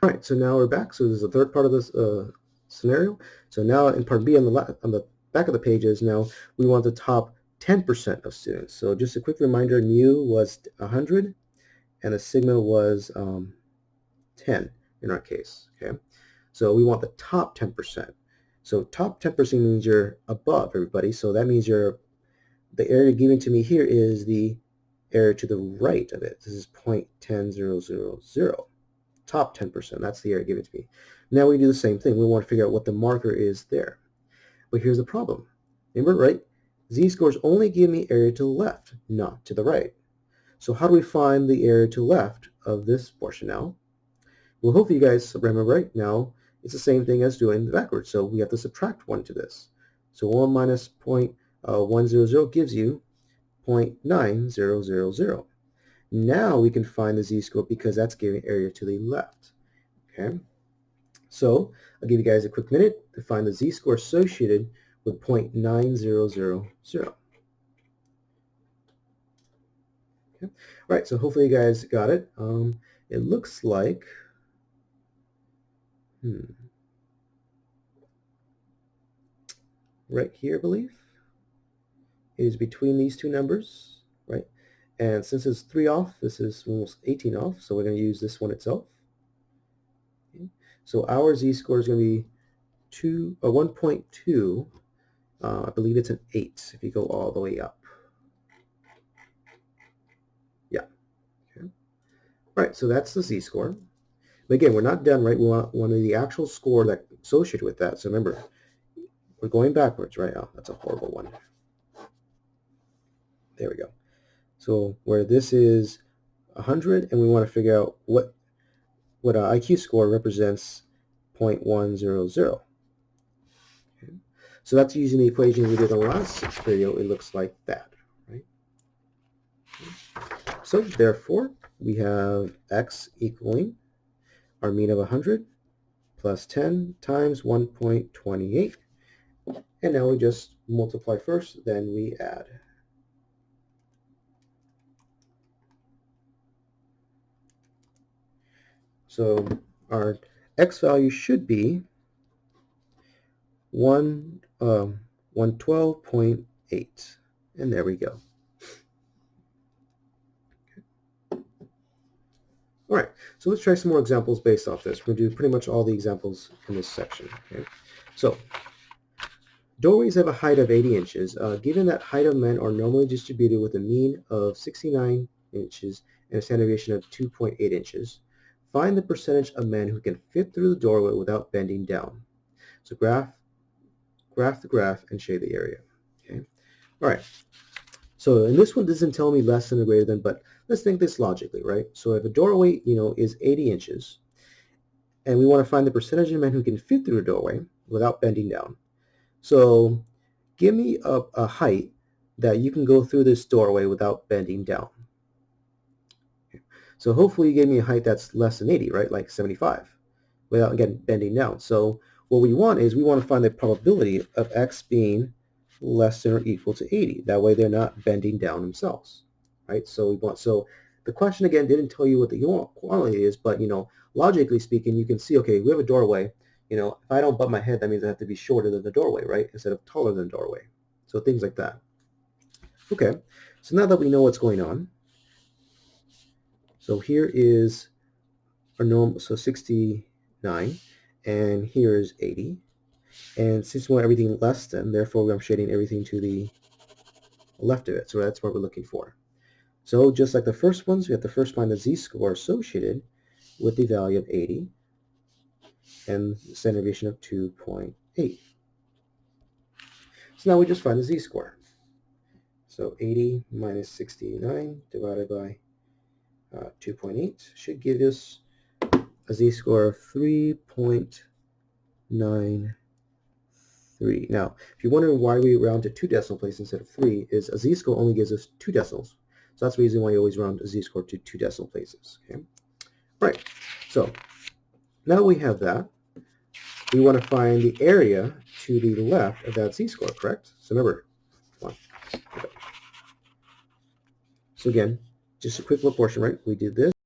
All right, so now we're back. So this is the third part of this scenario. So now in part B on the back of the page is now we want the top 10% of students. So just a quick reminder, mu was 100 and the sigma was 10 in our case. Okay, so we want the top 10%. So top 10% means you're above everybody. So that means the area given to me here is the area to the right of it. This is 0.10000. Top 10%, that's the area given to me. Now we do the same thing. We want to figure out what the marker is there. But here's the problem. Remember, right? Z-scores only give me area to the left, not to the right. So how do we find the area to the left of this portion now? Well, hopefully you guys remember right now, it's the same thing as doing the backwards. So we have to subtract 1 to this. So 1 minus 0.100 gives you 0.9000. Now we can find the z-score because that's giving area to the left. Okay, so I'll give you guys a quick minute to find the z-score associated with 0.9000. Okay, all right, so hopefully you guys got it. It looks like right here, I believe, is between these two numbers, right? And since it's 3 off, this is almost 18 off, so we're going to use this one itself. Okay. So our z-score is going to be 1.2. I believe it's an 8 if you go all the way up. Yeah. Okay. All right, so that's the z-score. But again, we're not done, right? We want one of the actual score that associated with that. So remember, we're going backwards, right? Oh, that's a horrible one. There we go. So where this is 100, and we want to figure out what IQ score represents 0.100. Okay. So that's using the equation we did in the last video. It looks like that, right? Okay. So therefore, we have x equaling our mean of 100 plus 10 times 1.28. And now we just multiply first, then we add. So our x value should be 112.8. And there we go. Okay. All right, so let's try some more examples based off this. We're going to do pretty much all the examples in this section. Okay? So doorways have a height of 80 inches. Given that height of men are normally distributed with a mean of 69 inches and a standard deviation of 2.8 inches, find the percentage of men who can fit through the doorway without bending down. So graph the graph and shade the area. Okay. All right. So in this one doesn't tell me less than or greater than, but let's think this logically, right? So if a doorway, is 80 inches, and we want to find the percentage of men who can fit through a doorway without bending down. So give me a height that you can go through this doorway without bending down. Okay. So hopefully you gave me a height that's less than 80, right? Like 75, without, again, bending down. So what we want to find the probability of x being less than or equal to 80. That way they're not bending down themselves, right? So the question again didn't tell you what the quantity is, but logically speaking, you can see, okay, we have a doorway. If I don't butt my head, that means I have to be shorter than the doorway, right? Instead of taller than the doorway. So things like that. Okay, so now that we know what's going on, so here is our normal, so 69, and here is 80. And since we want everything less than, therefore I'm shading everything to the left of it. So that's what we're looking for. So just like the first ones, we have to first find the z-score associated with the value of 80 and the standard deviation of 2.8. So now we just find the z-score. So 80 minus 69 divided by 2.8 should give us a z-score of 3.93. Now, if you're wondering why we round to 2 decimal places instead of 3, is a z-score only gives us 2 decimals. So that's the reason why you always round a z-score to 2 decimal places. Okay. Right. So now we have that. We want to find the area to the left of that z-score, correct? So remember, come on. Okay. So again, just a quick little portion, right? We did this.